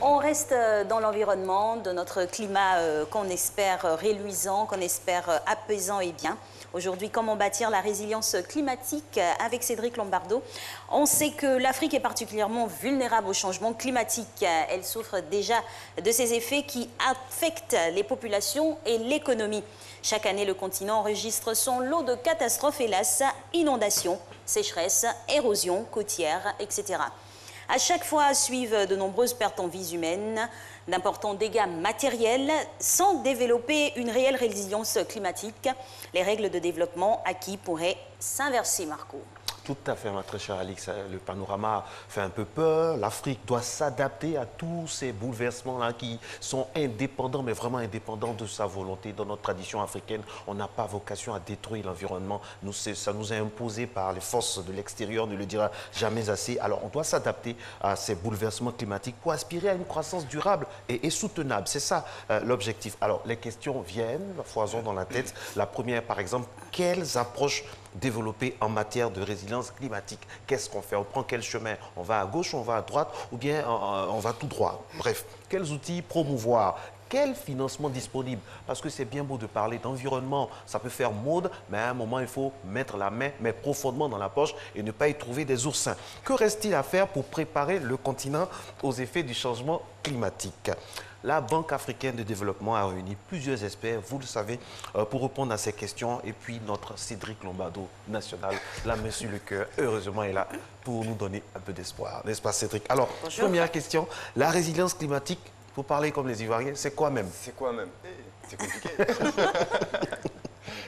On reste dans l'environnement, de notre climat qu'on espère reluisant, qu'on espère apaisant et bien. Aujourd'hui, comment bâtir la résilience climatique avec Cédric Lombardo. On sait que l'Afrique est particulièrement vulnérable au changement climatique. Elle souffre déjà de ces effets qui affectent les populations et l'économie. Chaque année, le continent enregistre son lot de catastrophes, hélas, inondations, sécheresses, érosions côtières, etc. À chaque fois, suivent de nombreuses pertes en vies humaines, d'importants dégâts matériels, sans développer une réelle résilience climatique. Les règles de développement acquis pourraient s'inverser, Marco. Tout à fait, ma très chère Alix. Le panorama fait un peu peur. L'Afrique doit s'adapter à tous ces bouleversements-là qui sont indépendants, mais vraiment indépendants de sa volonté. Dans notre tradition africaine, on n'a pas vocation à détruire l'environnement. Ça nous est imposé par les forces de l'extérieur, on ne le dira jamais assez. Alors, on doit s'adapter à ces bouleversements climatiques pour aspirer à une croissance durable et soutenable. C'est ça l'objectif. Alors, les questions viennent, foison dans la tête. La première, par exemple, quelles approches développer en matière de résilience climatique? Qu'est-ce qu'on fait? On prend quel chemin? On va à gauche, on va à droite ou bien on va tout droit? Bref, quels outils promouvoir? Quel financement disponible? Parce que c'est bien beau de parler d'environnement, ça peut faire mode, mais à un moment, il faut mettre la main, mais profondément dans la poche et ne pas y trouver des oursins. Que reste-t-il à faire pour préparer le continent aux effets du changement climatique? La Banque africaine de développement a réuni plusieurs experts, vous le savez, pour répondre à ces questions. Et puis notre Cédric Lombardo national, la main sur le cœur, heureusement est là pour nous donner un peu d'espoir. N'est-ce pas, Cédric? Alors, bonjour. Première question, la résilience climatique, pour parler comme les Ivoiriens, c'est quoi même? C'est quoi même? C'est compliqué.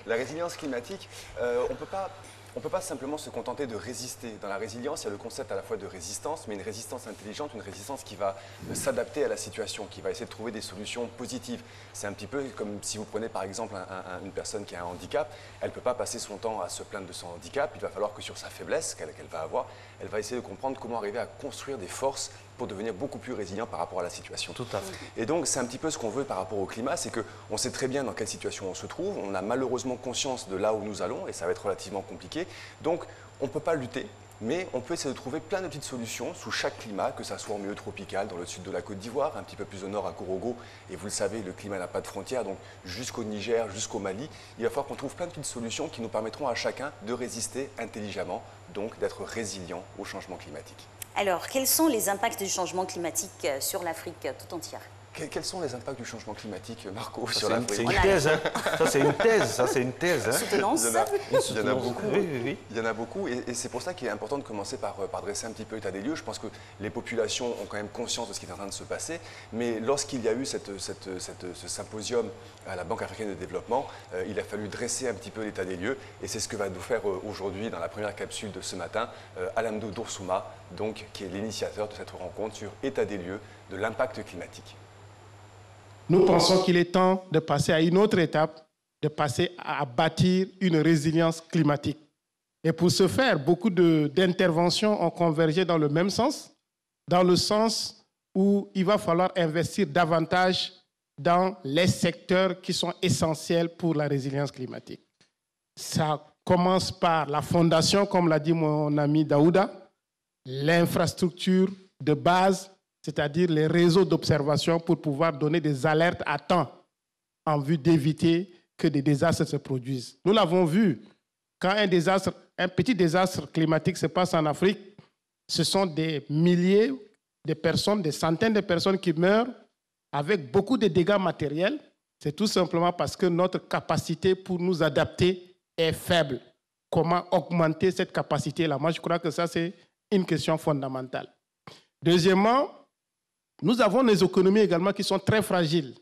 La résilience climatique, on ne peut pas simplement se contenter de résister. Dans la résilience, il y a le concept à la fois de résistance, mais une résistance intelligente, une résistance qui va s'adapter à la situation, qui va essayer de trouver des solutions positives. C'est un petit peu comme si vous prenez par exemple une personne qui a un handicap, elle ne peut pas passer son temps à se plaindre de son handicap, il va falloir que sur sa faiblesse qu'elle va avoir, elle va essayer de comprendre comment arriver à construire des forces pour devenir beaucoup plus résilient par rapport à la situation. Tout à fait. Et donc, c'est un petit peu ce qu'on veut par rapport au climat, c'est qu'on sait très bien dans quelle situation on se trouve, on a malheureusement conscience de là où nous allons, et ça va être relativement compliqué. Donc, on ne peut pas lutter, mais on peut essayer de trouver plein de petites solutions sous chaque climat, que ça soit en milieu tropical, dans le sud de la Côte d'Ivoire, un petit peu plus au nord à Korogo, et vous le savez, le climat n'a pas de frontières, donc jusqu'au Niger, jusqu'au Mali, il va falloir qu'on trouve plein de petites solutions qui nous permettront à chacun de résister intelligemment, donc d'être résilient au changement climatique. Alors, quels sont les impacts du changement climatique sur l'Afrique tout entière? Quels sont les impacts du changement climatique, Marco, sur l'Afrique? C'est une thèse, hein. Ça c'est une thèse, ça c'est une thèse. Hein. Soutenance. Il y en a beaucoup, oui. Il y en a beaucoup, et c'est pour ça qu'il est important de commencer par dresser un petit peu l'état des lieux. Je pense que les populations ont quand même conscience de ce qui est en train de se passer, mais lorsqu'il y a eu ce symposium à la Banque africaine de développement, il a fallu dresser un petit peu l'état des lieux, et c'est ce que va nous faire aujourd'hui, dans la première capsule de ce matin, Alamdou Doursouma, donc, qui est l'initiateur de cette rencontre sur état des lieux de l'impact climatique. Nous pensons qu'il est temps de passer à une autre étape, de passer à bâtir une résilience climatique. Et pour ce faire, beaucoup d'interventions ont convergé dans le même sens, dans le sens où il va falloir investir davantage dans les secteurs qui sont essentiels pour la résilience climatique. Ça commence par la fondation, comme l'a dit mon ami Daouda, l'infrastructure de base, c'est-à-dire les réseaux d'observation pour pouvoir donner des alertes à temps en vue d'éviter que des désastres se produisent. Nous l'avons vu, quand un petit désastre climatique se passe en Afrique, ce sont des milliers de personnes, des centaines de personnes qui meurent avec beaucoup de dégâts matériels. C'est tout simplement parce que notre capacité pour nous adapter est faible. Comment augmenter cette capacité-là? Moi, je crois que ça, c'est une question fondamentale. Deuxièmement, nous avons des économies également qui sont très fragiles,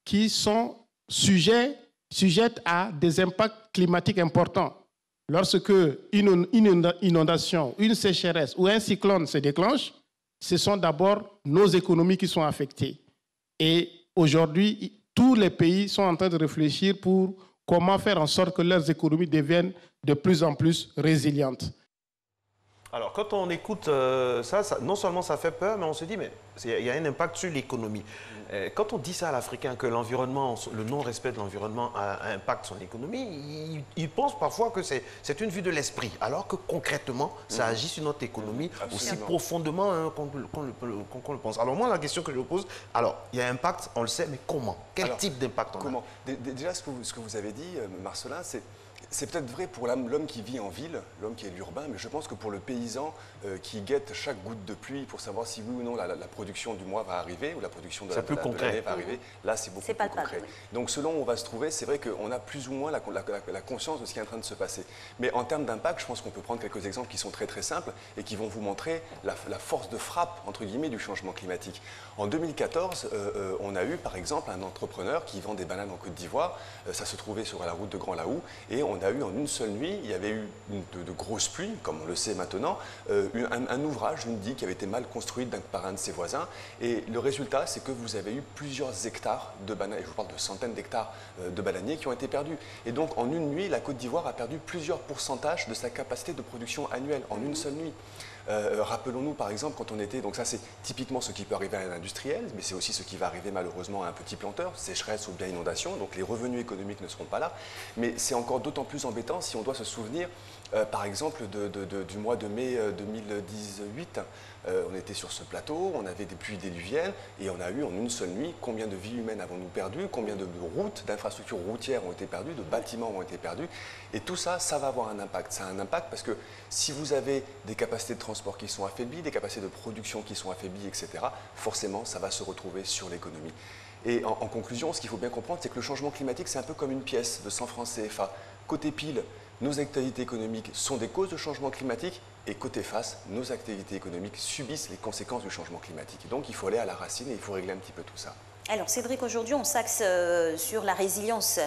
qui sont sujettes à des impacts climatiques importants. Lorsque une inondation, une sécheresse ou un cyclone se déclenche, ce sont d'abord nos économies qui sont affectées. Et aujourd'hui, tous les pays sont en train de réfléchir pour comment faire en sorte que leurs économies deviennent de plus en plus résilientes. Alors, quand on écoute ça, non seulement ça fait peur, mais on se dit, mais il y a un impact sur l'économie. Quand on dit ça à l'Africain, que l'environnement, le non-respect de l'environnement impacte son économie, il pense parfois que c'est une vue de l'esprit, alors que concrètement, ça agit sur notre économie aussi profondément hein, qu'on le pense. Alors moi, la question que je vous pose, alors, il y a un impact, on le sait, mais comment? Quel type d'impact on a? Déjà, ce que vous avez dit, Marcelin, c'est peut-être vrai pour l'homme qui vit en ville, l'homme qui est l'urbain, mais je pense que pour le paysan qui guette chaque goutte de pluie pour savoir si oui ou non la production du mois va arriver ou la production de l'année va arriver, là c'est beaucoup plus concret. Donc selon où on va se trouver, c'est vrai qu'on a plus ou moins la conscience de ce qui est en train de se passer. Mais en termes d'impact, je pense qu'on peut prendre quelques exemples qui sont très très simples et qui vont vous montrer la force de frappe entre guillemets du changement climatique. En 2014, on a eu par exemple un entrepreneur qui vend des bananes en Côte d'Ivoire, ça se trouvait sur la route de Grand Laou et on a eu en une seule nuit, il y avait eu de grosses pluies, comme on le sait maintenant, un ouvrage, une digue qui avait été mal construite par un de ses voisins. Et le résultat, c'est que vous avez eu plusieurs hectares de bananes, et je vous parle de centaines d'hectares de bananiers qui ont été perdus. Et donc en une nuit, la Côte d'Ivoire a perdu plusieurs pourcentages de sa capacité de production annuelle, en une seule nuit. Rappelons-nous par exemple quand on était, donc ça c'est typiquement ce qui peut arriver à un industriel, mais c'est aussi ce qui va arriver malheureusement à un petit planteur, sécheresse ou bien inondation, donc les revenus économiques ne seront pas là. Mais c'est encore d'autant plus embêtant si on doit se souvenir par exemple du mois de mai 2018, on était sur ce plateau, on avait des pluies diluviennes et on a eu en une seule nuit combien de vies humaines avons-nous perdues, combien de routes, d'infrastructures routières ont été perdues, de bâtiments ont été perdus. Et tout ça, ça va avoir un impact. Ça a un impact parce que si vous avez des capacités de transport qui sont affaiblies, des capacités de production qui sont affaiblies, etc., forcément, ça va se retrouver sur l'économie. Et en conclusion, ce qu'il faut bien comprendre, c'est que le changement climatique, c'est un peu comme une pièce de 100 francs CFA. Côté pile, nos activités économiques sont des causes de changement climatique et côté face, nos activités économiques subissent les conséquences du changement climatique. Donc il faut aller à la racine et il faut régler un petit peu tout ça. Alors Cédric, aujourd'hui on s'axe sur la résilience.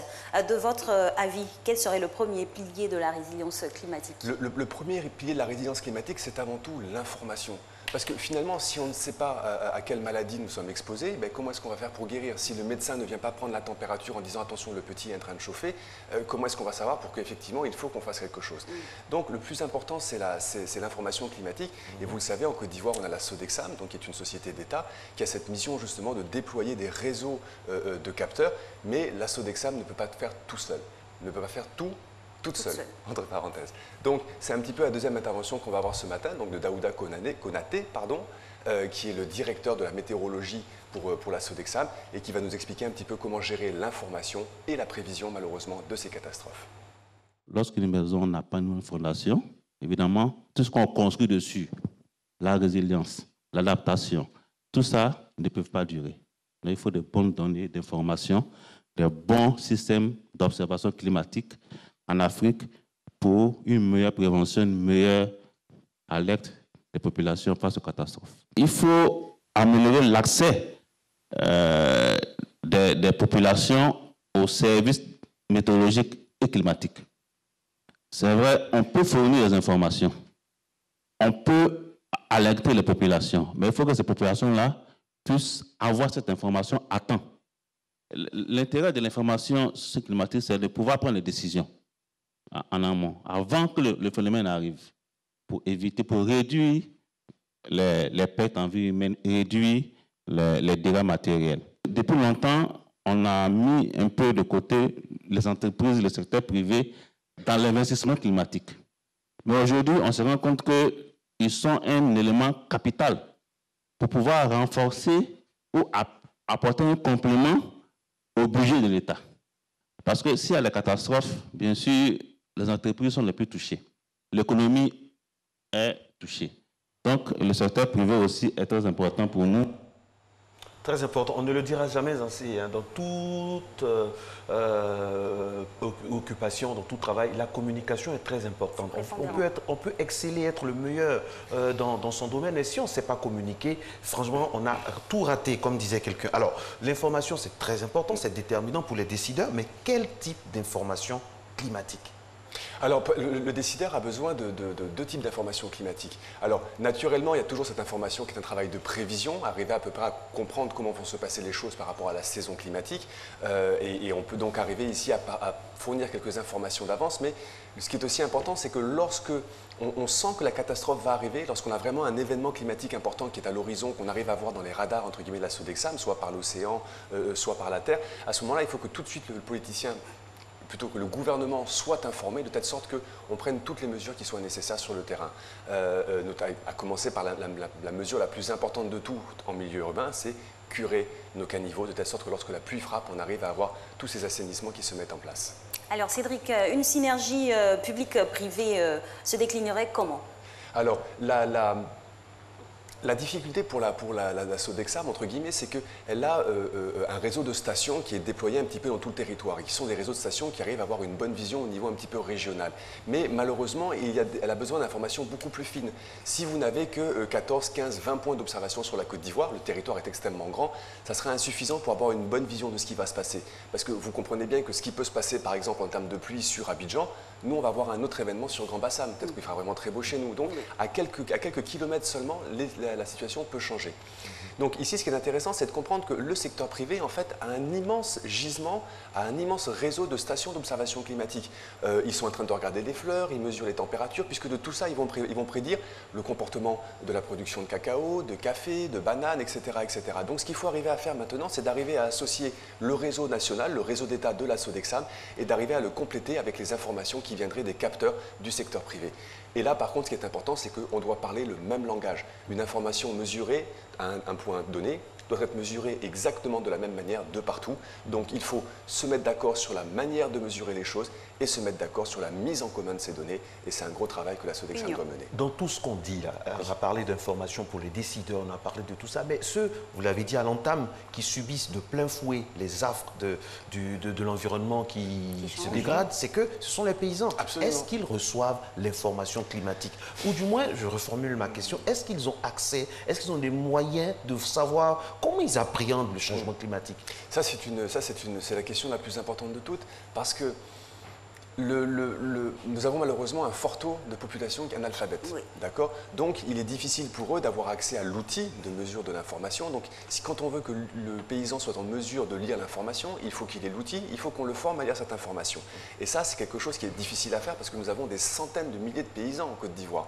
De votre avis, quel serait le premier pilier de la résilience climatique? Le premier pilier de la résilience climatique, c'est avant tout l'information. Parce que finalement, si on ne sait pas à quelle maladie nous sommes exposés, ben comment est-ce qu'on va faire pour guérir? Si le médecin ne vient pas prendre la température en disant attention, le petit est en train de chauffer, comment est-ce qu'on va savoir pour qu'effectivement il faut qu'on fasse quelque chose? Donc le plus important, c'est l'information climatique. Et vous le savez, en Côte d'Ivoire, on a la Sodexam, donc, qui est une société d'État, qui a cette mission justement de déployer des réseaux de capteurs. Mais la Sodexam ne peut pas faire tout seul, ne peut pas faire tout toute seule, entre parenthèses. Donc, c'est un petit peu la deuxième intervention qu'on va avoir ce matin, donc de Daouda Konaté, qui est le directeur de la météorologie pour la Sodexam et qui va nous expliquer un petit peu comment gérer l'information et la prévision, malheureusement, de ces catastrophes. Lorsqu'une maison n'a pas une fondation, évidemment, tout ce qu'on construit dessus, la résilience, l'adaptation, tout ça ne peut pas durer. Donc, il faut de bonnes données d'information, de bons systèmes d'observation climatique en Afrique pour une meilleure prévention, une meilleure alerte des populations face aux catastrophes. Il faut améliorer l'accès des populations aux services météorologiques et climatiques. C'est vrai, on peut fournir des informations, on peut alerter les populations, mais il faut que ces populations-là puissent avoir cette information à temps. L'intérêt de l'information climatique, c'est de pouvoir prendre des décisions en amont, avant que le phénomène arrive, pour éviter, pour réduire les pertes en vie humaine, réduire les dégâts matériels. Depuis longtemps, on a mis un peu de côté les entreprises, le secteur privé dans l'investissement climatique. Mais aujourd'hui, on se rend compte qu'ils sont un élément capital pour pouvoir renforcer ou apporter un complément au budget de l'État. Parce que s'il y a des catastrophes, bien sûr, les entreprises sont les plus touchées. L'économie est touchée. Donc, le secteur privé aussi est très important pour nous. Très important. On ne le dira jamais assez. Hein. Dans toute occupation, dans tout travail, la communication est très importante. On peut exceller, être le meilleur dans son domaine. Et si on ne sait pas communiquer, franchement, on a tout raté, comme disait quelqu'un. Alors, l'information, c'est très important, c'est déterminant pour les décideurs. Mais quel type d'information climatique? Alors, le décideur a besoin de deux types d'informations climatiques. Alors, naturellement, il y a toujours cette information qui est un travail de prévision, arriver à peu près à comprendre comment vont se passer les choses par rapport à la saison climatique. Et on peut donc arriver ici à fournir quelques informations d'avance. Mais ce qui est aussi important, c'est que lorsque on sent que la catastrophe va arriver, lorsqu'on a vraiment un événement climatique important qui est à l'horizon, qu'on arrive à voir dans les radars, entre guillemets, de la Sodexam, soit par l'océan, soit par la Terre, à ce moment-là, il faut que tout de suite le politicien, plutôt que le gouvernement, soit informé de telle sorte qu'on prenne toutes les mesures qui soient nécessaires sur le terrain. À commencer par la mesure la plus importante de tout en milieu urbain, c'est curer nos caniveaux de telle sorte que lorsque la pluie frappe, on arrive à avoir tous ces assainissements qui se mettent en place. Alors Cédric, une synergie publique-privée se déclinerait comment? Alors, la difficulté pour la Sodexam, entre guillemets, c'est qu'elle a un réseau de stations qui est déployé un petit peu dans tout le territoire et qui sont des réseaux de stations qui arrivent à avoir une bonne vision au niveau un petit peu régional. Mais malheureusement, elle a besoin d'informations beaucoup plus fines. Si vous n'avez que 14, 15, 20 points d'observation sur la Côte d'Ivoire, le territoire est extrêmement grand, ça serait insuffisant pour avoir une bonne vision de ce qui va se passer. Parce que vous comprenez bien que ce qui peut se passer, par exemple, en termes de pluie sur Abidjan, nous, on va avoir un autre événement sur Grand Bassam. Peut-être qu'il fera vraiment très beau chez nous. Donc, à quelques kilomètres seulement, la situation peut changer. Donc ici, ce qui est intéressant, c'est de comprendre que le secteur privé, en fait, a un immense gisement, a un immense réseau de stations d'observation climatique. Ils sont en train de regarder les fleurs, ils mesurent les températures, puisque de tout ça, ils vont prédire le comportement de la production de cacao, de café, de bananes, etc., etc. Donc ce qu'il faut arriver à faire maintenant, c'est d'arriver à associer le réseau national, le réseau d'État de la Sodexam, et d'arriver à le compléter avec les informations qui viendraient des capteurs du secteur privé. Et là, par contre, ce qui est important, c'est qu'on doit parler le même langage. Une information mesurée à un point donné doit être mesurée exactement de la même manière de partout. Donc, il faut se mettre d'accord sur la manière de mesurer les choses et se mettre d'accord sur la mise en commun de ces données. Et c'est un gros travail que la Sodexam doit mener. Dans tout ce qu'on dit, là, on a parlé d'information pour les décideurs, on a parlé de tout ça, mais ceux, vous l'avez dit à l'entame, qui subissent de plein fouet les affres de l'environnement qui se dégrade, c'est que ce sont les paysans. Est-ce qu'ils reçoivent l'information climatique? Ou du moins, je reformule ma question, est-ce qu'ils ont accès, est-ce qu'ils ont des moyens de savoir comment ils appréhendent le changement climatique? Ça, c'est la question la plus importante de toutes, parce que nous avons malheureusement un fort taux de population analphabète. Oui. D'accord ? Donc, il est difficile pour eux d'avoir accès à l'outil de mesure de l'information. Donc, quand on veut que le paysan soit en mesure de lire l'information, il faut qu'il ait l'outil, il faut qu'on le forme à lire cette information. Et ça, c'est quelque chose qui est difficile à faire parce que nous avons des centaines de milliers de paysans en Côte d'Ivoire.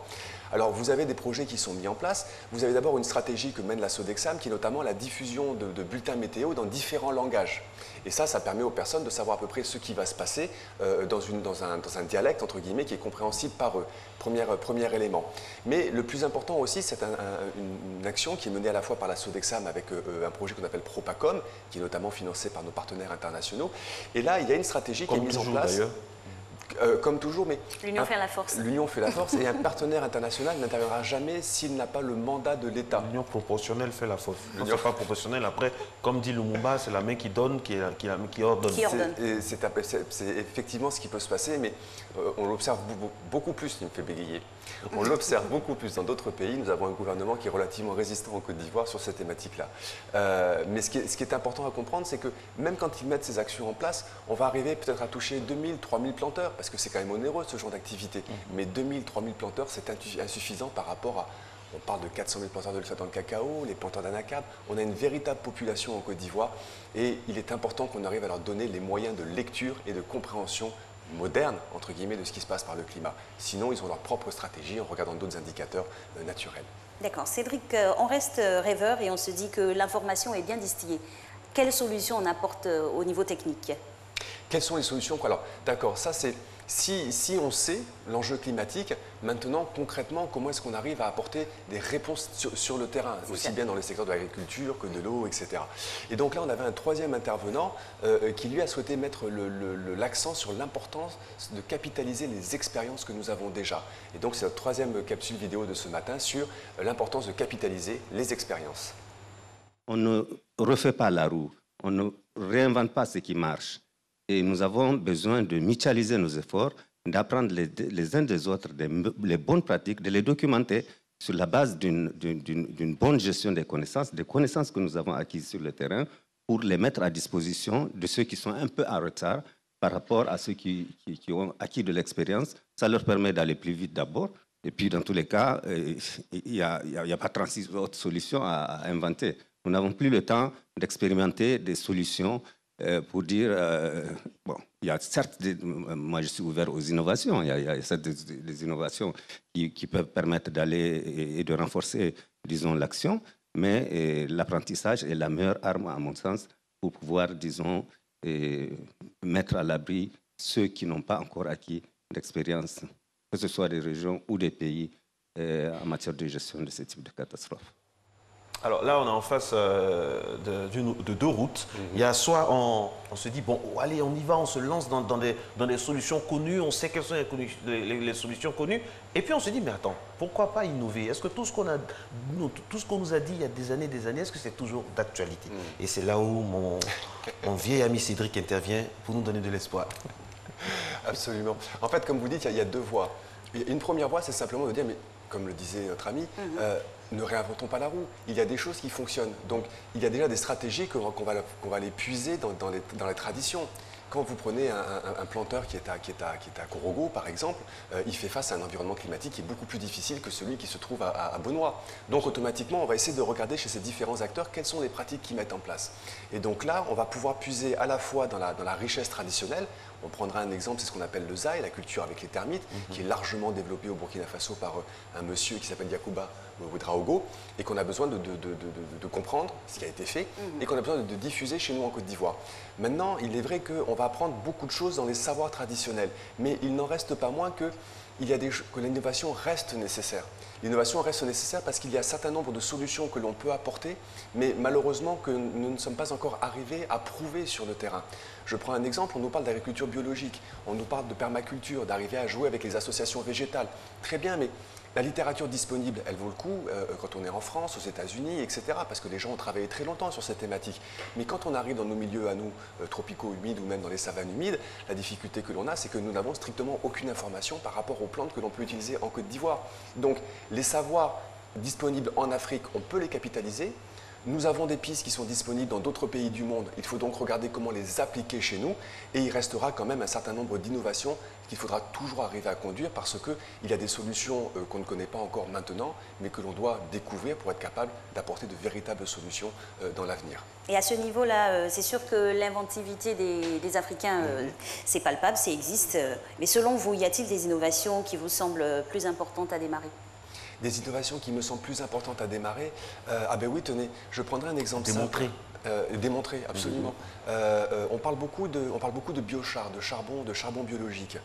Alors, vous avez des projets qui sont mis en place. Vous avez d'abord une stratégie que mène la Sodexam, qui est notamment la diffusion de bulletins météo dans différents langages. Et ça permet aux personnes de savoir à peu près ce qui va se passer dans un dialecte, entre guillemets, qui est compréhensible par eux. Premier élément. Mais le plus important aussi, c'est une action qui est menée à la fois par la Sodexam avec un projet qu'on appelle Propacom, qui est notamment financé par nos partenaires internationaux. Et là, il y a une stratégie qui est mise en place. Comme toujours, mais l'union fait la force. L'union fait la force et un partenaire international n'interviendra jamais s'il n'a pas le mandat de l'État. L'union proportionnelle fait la force. L'union pas proportionnelle, après, comme dit Lumumba, c'est la main qui donne, qui ordonne. C'est effectivement ce qui peut se passer, mais on l'observe beaucoup plus, il me fait bégayer. On l'observe beaucoup plus dans d'autres pays. nous avons un gouvernement qui est relativement résistant en Côte d'Ivoire sur cette thématique-là. Mais ce qui est important à comprendre, c'est que même quand ils mettent ces actions en place, on va arriver peut-être à toucher 2000, 3000 planteurs, parce que c'est quand même onéreux ce genre d'activité. Mais 2000, 3000 planteurs, c'est insuffisant par rapport à... On parle de 400 000 planteurs dans le cacao, les planteurs d'anacarde. On a une véritable population en Côte d'Ivoire et il est important qu'on arrive à leur donner les moyens de lecture et de compréhension moderne, entre guillemets, de ce qui se passe par le climat. Sinon, ils ont leur propre stratégie en regardant d'autres indicateurs naturels. D'accord. Cédric, on reste rêveur et on se dit que l'information est bien distillée. Quelles solutions on apporte au niveau technique? Quelles sont les solutions? Alors, d'accord, ça c'est... Si on sait l'enjeu climatique, maintenant concrètement, comment est-ce qu'on arrive à apporter des réponses sur le terrain, aussi bien dans les secteurs de l'agriculture que de l'eau, etc. Et donc là, on avait un troisième intervenant qui lui a souhaité mettre l'accent sur l'importance de capitaliser les expériences que nous avons déjà. Et donc c'est notre troisième capsule vidéo de ce matin sur l'importance de capitaliser les expériences. On ne refait pas la roue, on ne réinvente pas ce qui marche. Et nous avons besoin de mutualiser nos efforts, d'apprendre les uns des autres les bonnes pratiques, de les documenter sur la base d'une bonne gestion des connaissances que nous avons acquises sur le terrain pour les mettre à disposition de ceux qui sont un peu en retard, par rapport à ceux qui ont acquis de l'expérience. Ça leur permet d'aller plus vite d'abord. Et puis, dans tous les cas, il n'y a pas 36 autres solutions à inventer. Nous n'avons plus le temps d'expérimenter des solutions pour dire, bon, il y a certes, moi je suis ouvert aux innovations, il y a certes des innovations qui peuvent permettre d'aller et de renforcer, disons, l'action, mais l'apprentissage est la meilleure arme, à mon sens, pour pouvoir, disons, mettre à l'abri ceux qui n'ont pas encore acquis d'expérience, que ce soit des régions ou des pays en matière de gestion de ce type de catastrophe. Alors là, on est en face de deux routes. Il y a soit on se dit, bon, allez, on y va, on se lance dans des solutions connues, on sait quelles sont les solutions connues. Et puis on se dit, mais attends, pourquoi pas innover? Est-ce que tout ce qu'on nous a dit il y a des années, est-ce que c'est toujours d'actualité? Et c'est là où mon vieil ami Cédric intervient pour nous donner de l'espoir. Absolument. En fait, comme vous dites, il y a deux voies. Une première voie, c'est simplement de dire, mais comme le disait notre ami, ne réinventons pas la roue. Il y a des choses qui fonctionnent. Donc, il y a déjà des stratégies qu'on va aller puiser dans les traditions. Quand vous prenez un planteur qui est à Korogo, par exemple, il fait face à un environnement climatique qui est beaucoup plus difficile que celui qui se trouve à Benoît. Donc, automatiquement, on va essayer de regarder chez ces différents acteurs quelles sont les pratiques qu'ils mettent en place. Et donc là, on va pouvoir puiser à la fois dans la richesse traditionnelle. On prendra un exemple, c'est ce qu'on appelle le zaï, la culture avec les termites, qui est largement développée au Burkina Faso par un monsieur qui s'appelle Yacouba Ouedraogo, et qu'on a besoin de comprendre ce qui a été fait, et qu'on a besoin de diffuser chez nous en Côte d'Ivoire. Maintenant, il est vrai qu'on va apprendre beaucoup de choses dans les savoirs traditionnels, mais il n'en reste pas moins que l'innovation reste nécessaire. L'innovation reste nécessaire parce qu'il y a un certain nombre de solutions que l'on peut apporter, mais malheureusement que nous ne sommes pas encore arrivés à prouver sur le terrain. Je prends un exemple, on nous parle d'agriculture biologique, on nous parle de permaculture, d'arriver à jouer avec les associations végétales. Très bien, mais la littérature disponible, elle vaut le coup quand on est en France, aux États-Unis, etc. Parce que les gens ont travaillé très longtemps sur cette thématique. Mais quand on arrive dans nos milieux à nous, tropicaux, humides ou même dans les savanes humides, la difficulté que l'on a, c'est que nous n'avons strictement aucune information par rapport aux plantes que l'on peut utiliser en Côte d'Ivoire. Donc, les savoirs disponibles en Afrique, on peut les capitaliser. Nous avons des pistes qui sont disponibles dans d'autres pays du monde. Il faut donc regarder comment les appliquer chez nous. Et il restera quand même un certain nombre d'innovations qu'il faudra toujours arriver à conduire parce qu'il y a des solutions qu'on ne connaît pas encore maintenant, mais que l'on doit découvrir pour être capable d'apporter de véritables solutions dans l'avenir. Et à ce niveau-là, c'est sûr que l'inventivité des Africains, c'est palpable, ça existe. Mais selon vous, y a-t-il des innovations qui vous semblent plus importantes à démarrer ? Des innovations qui me semblent plus importantes à démarrer. Ah ben oui, tenez, je prendrai un exemple Démontrer. simple. Démontrer, absolument. On parle beaucoup de biochar, de charbon biologique.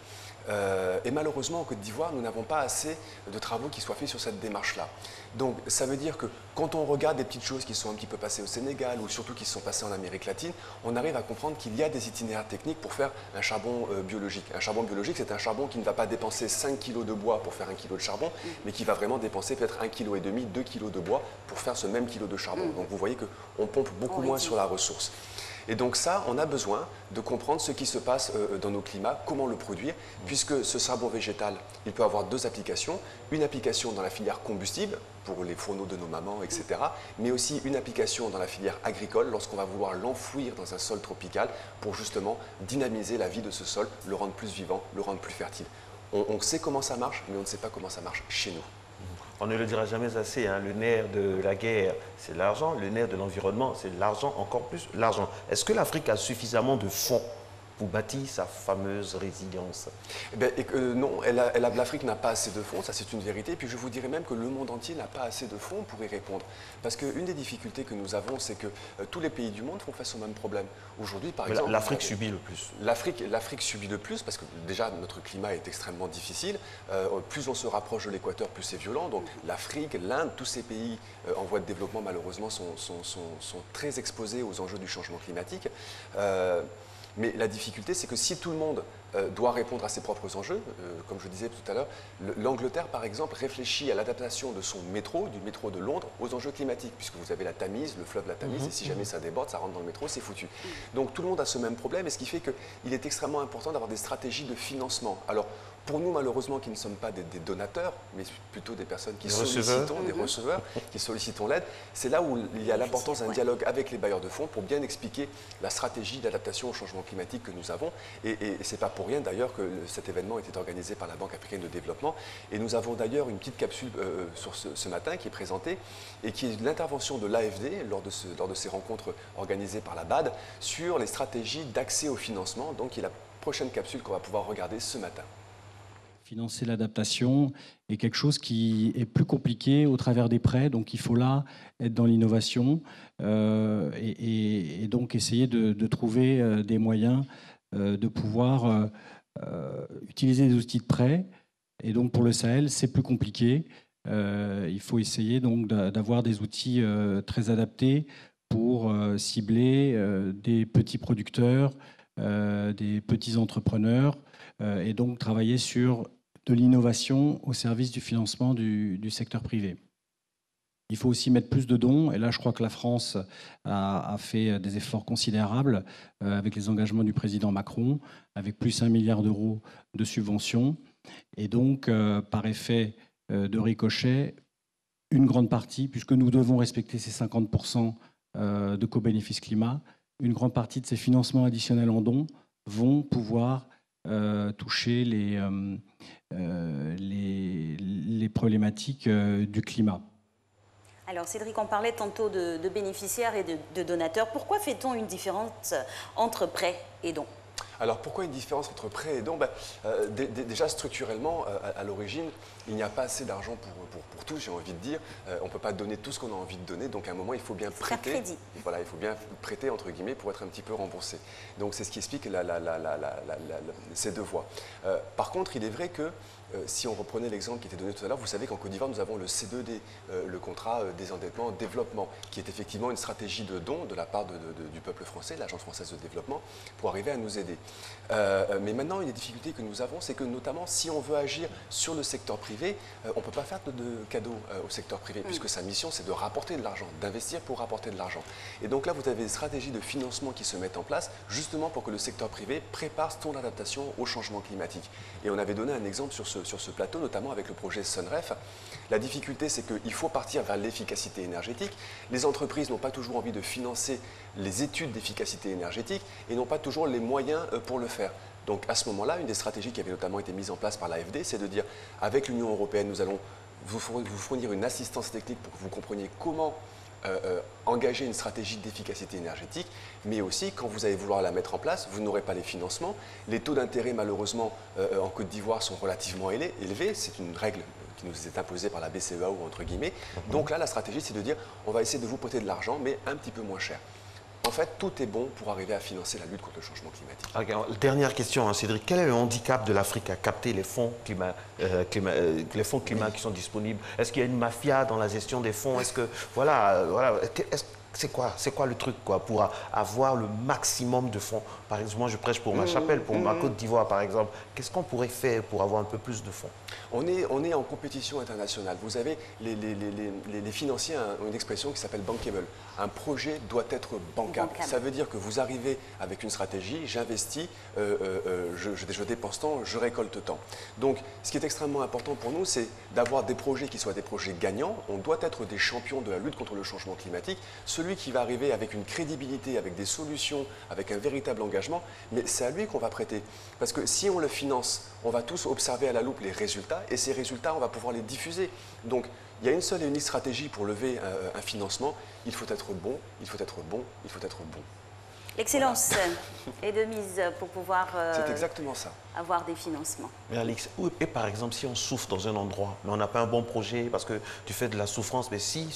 Et malheureusement, en Côte d'Ivoire, nous n'avons pas assez de travaux qui soient faits sur cette démarche-là. Donc, ça veut dire que quand on regarde des petites choses qui sont un petit peu passées au Sénégal ou surtout qui se sont passées en Amérique latine, on arrive à comprendre qu'il y a des itinéraires techniques pour faire un charbon biologique. Un charbon biologique, c'est un charbon qui ne va pas dépenser 5 kg de bois pour faire 1 kg de charbon, mais qui va vraiment dépenser peut-être 1,5 kg, 2 kg de bois pour faire ce même kilo de charbon. Donc, vous voyez qu'on pompe beaucoup moins sur la ressource. Et donc ça, on a besoin de comprendre ce qui se passe dans nos climats, comment le produire, puisque ce charbon végétal, il peut avoir deux applications. Une application dans la filière combustible, pour les fourneaux de nos mamans, etc. Mais aussi une application dans la filière agricole, lorsqu'on va vouloir l'enfouir dans un sol tropical, pour justement dynamiser la vie de ce sol, le rendre plus vivant, le rendre plus fertile. On sait comment ça marche, mais on ne sait pas comment ça marche chez nous. On ne le dira jamais assez, hein. Le nerf de la guerre, c'est l'argent. Le nerf de l'environnement, c'est l'argent, encore plus l'argent. Est-ce que l'Afrique a suffisamment de fonds pour bâtir sa fameuse résilience? Non, l'Afrique n'a pas assez de fonds, ça c'est une vérité. Et puis je vous dirais même que le monde entier n'a pas assez de fonds pour y répondre. Parce qu'une des difficultés que nous avons, c'est que tous les pays du monde font face au même problème. Aujourd'hui, par exemple... L'Afrique subit le plus. L'Afrique subit le plus parce que déjà notre climat est extrêmement difficile. Plus on se rapproche de l'équateur, plus c'est violent. Donc l'Afrique, l'Inde, tous ces pays en voie de développement malheureusement sont très exposés aux enjeux du changement climatique. Mais la difficulté, c'est que si tout le monde doit répondre à ses propres enjeux, comme je disais tout à l'heure, l'Angleterre, par exemple, réfléchit à l'adaptation de son métro, du métro de Londres, aux enjeux climatiques, puisque vous avez la Tamise, le fleuve de la Tamise, et si jamais ça déborde, ça rentre dans le métro, c'est foutu. Donc tout le monde a ce même problème, et ce qui fait qu'il est extrêmement important d'avoir des stratégies de financement. Alors, Pour nous, malheureusement, qui ne sommes pas des donateurs, mais plutôt des personnes qui des receveurs, qui sollicitons l'aide, c'est là où il y a l'importance d'un dialogue avec les bailleurs de fonds pour bien expliquer la stratégie d'adaptation au changement climatique que nous avons. Et ce n'est pas pour rien d'ailleurs que cet événement était organisé par la Banque africaine de développement. Et nous avons d'ailleurs une petite capsule sur ce matin qui est présentée et qui est l'intervention de l'AFD lors de ces rencontres organisées par la BAD sur les stratégies d'accès au financement, donc qui est la prochaine capsule qu'on va pouvoir regarder ce matin. Financer l'adaptation est quelque chose qui est plus compliqué au travers des prêts, donc il faut là être dans l'innovation et donc essayer de trouver des moyens de pouvoir utiliser des outils de prêt. Et donc pour le Sahel, c'est plus compliqué. Il faut essayer donc d'avoir des outils très adaptés pour cibler des petits producteurs, des petits entrepreneurs, et donc travailler sur de l'innovation au service du financement du secteur privé. Il faut aussi mettre plus de dons, et là je crois que la France a fait des efforts considérables avec les engagements du président Macron, avec plus 1 milliard d'euros de subventions, et donc par effet de ricochet, une grande partie, puisque nous devons respecter ces 50% de co-bénéfice climat, une grande partie de ces financements additionnels en dons vont pouvoir toucher les problématiques du climat. Alors Cédric, on parlait tantôt de bénéficiaires et de donateurs. Pourquoi fait-on une différence entre prêts et dons ? Alors pourquoi une différence entre prêts et dons? Déjà structurellement, à l'origine, il n'y a pas assez d'argent pour tous, j'ai envie de dire. On ne peut pas donner tout ce qu'on a envie de donner, donc à un moment il faut bien prêter. Crédit. Voilà, il faut bien prêter entre guillemets pour être un petit peu remboursé. Donc c'est ce qui explique ces deux voies. Par contre, il est vrai que si on reprenait l'exemple qui était donné tout à l'heure, vous savez qu'en Côte d'Ivoire, nous avons le C2D, le contrat désendettement développement, qui est effectivement une stratégie de don de la part du peuple français, l'Agence française de développement, pour arriver à nous aider. Mais maintenant, une des difficultés que nous avons, c'est que notamment, si on veut agir sur le secteur privé, on ne peut pas faire de cadeaux au secteur privé, puisque sa mission, c'est de rapporter de l'argent, d'investir pour rapporter de l'argent. Et donc là, vous avez des stratégies de financement qui se mettent en place, justement pour que le secteur privé prépare son adaptation au changement climatique. Et on avait donné un exemple sur ce plateau, notamment avec le projet Sunref. La difficulté, c'est qu'il faut partir vers l'efficacité énergétique. Les entreprises n'ont pas toujours envie de financer les études d'efficacité énergétique et n'ont pas toujours les moyens pour le faire. Donc à ce moment-là, une des stratégies qui avait notamment été mise en place par l'AFD, c'est de dire, avec l'Union européenne, nous allons vous fournir une assistance technique pour que vous compreniez comment engager une stratégie d'efficacité énergétique, mais aussi quand vous allez vouloir la mettre en place, vous n'aurez pas les financements. Les taux d'intérêt, malheureusement, en Côte d'Ivoire sont relativement élevés. C'est une règle qui nous est imposée par la BCEAO, entre guillemets. Donc là, la stratégie, c'est de dire, on va essayer de vous prêter de l'argent, mais un petit peu moins cher. En fait, tout est bon pour arriver à financer la lutte contre le changement climatique. Okay, dernière question, hein, Cédric. Quel est le handicap de l'Afrique à capter les fonds climat qui sont disponibles? Est-ce qu'il y a une mafia dans la gestion des fonds? Est-ce que, c'est quoi le truc pour avoir le maximum de fonds? Par exemple, moi je prêche pour ma chapelle, pour ma Côte d'Ivoire par exemple. Qu'est-ce qu'on pourrait faire pour avoir un peu plus de fonds? On est en compétition internationale. Vous savez, les financiers ont une expression qui s'appelle bankable. Un projet doit être bancable. Ça veut dire que vous arrivez avec une stratégie, j'investis, je dépense tant, je récolte tant. Donc, ce qui est extrêmement important pour nous, c'est d'avoir des projets qui soient des projets gagnants. On doit être des champions de la lutte contre le changement climatique. Celui qui va arriver avec une crédibilité, avec des solutions, avec un véritable engagement, mais c'est à lui qu'on va prêter. Parce que si on le finance, on va tous observer à la loupe les résultats et ces résultats, on va pouvoir les diffuser. Donc, il y a une seule et unique stratégie pour lever un financement. Il faut être bon, il faut être bon, il faut être bon. L'excellence est de mise pour pouvoir c'est exactement ça. Avoir des financements. Mais Alex, et par exemple, si on souffre dans un endroit, mais on n'a pas un bon projet, parce que tu fais de la souffrance, mais si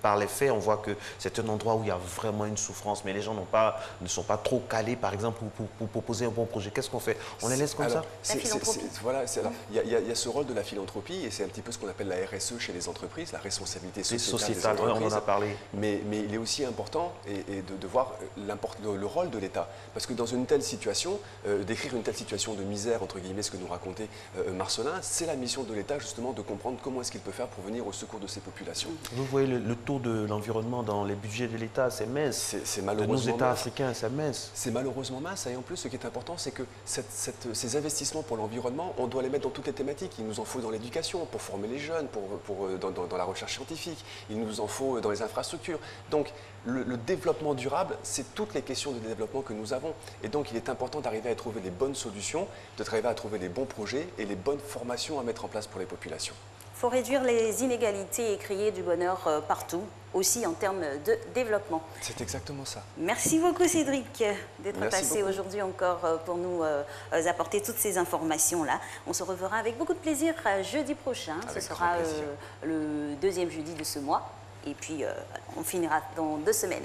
par les faits, on voit que c'est un endroit où il y a vraiment une souffrance, mais les gens ne sont pas trop calés, par exemple, pour proposer un bon projet, qu'est-ce qu'on fait? On les laisse comme ça? Il y a ce rôle de la philanthropie, et c'est un petit peu ce qu'on appelle la RSE chez les entreprises, la responsabilité sociétale des entreprises. On en a parlé. Mais il est aussi important de voir le sur le rôle de l'État. Parce que dans une telle situation, décrire une telle situation de misère, entre guillemets, ce que nous racontait Marcelin, c'est la mission de l'État justement de comprendre comment est-ce qu'il peut faire pour venir au secours de ces populations. Vous voyez le taux de l'environnement dans les budgets de l'État, c'est mince. C'est malheureusement de nos États africains, c'est mince. C'est malheureusement mince. Et en plus, ce qui est important, c'est que ces investissements pour l'environnement, on doit les mettre dans toutes les thématiques. Il nous en faut dans l'éducation, pour former les jeunes, dans la recherche scientifique. Il nous en faut dans les infrastructures. Donc, le développement durable, c'est toutes les questions de développement que nous avons. Et donc, il est important d'arriver à trouver les bonnes solutions, d'arriver à trouver les bons projets et les bonnes formations à mettre en place pour les populations. Il faut réduire les inégalités et créer du bonheur partout, aussi en termes de développement. C'est exactement ça. Merci beaucoup Cédric d'être passé beaucoup. aujourd'hui encore pour nous apporter toutes ces informations-là. On se reverra avec beaucoup de plaisir jeudi prochain. Avec Ce sera grand plaisir. le deuxième jeudi de ce mois. Et puis, on finira dans 2 semaines.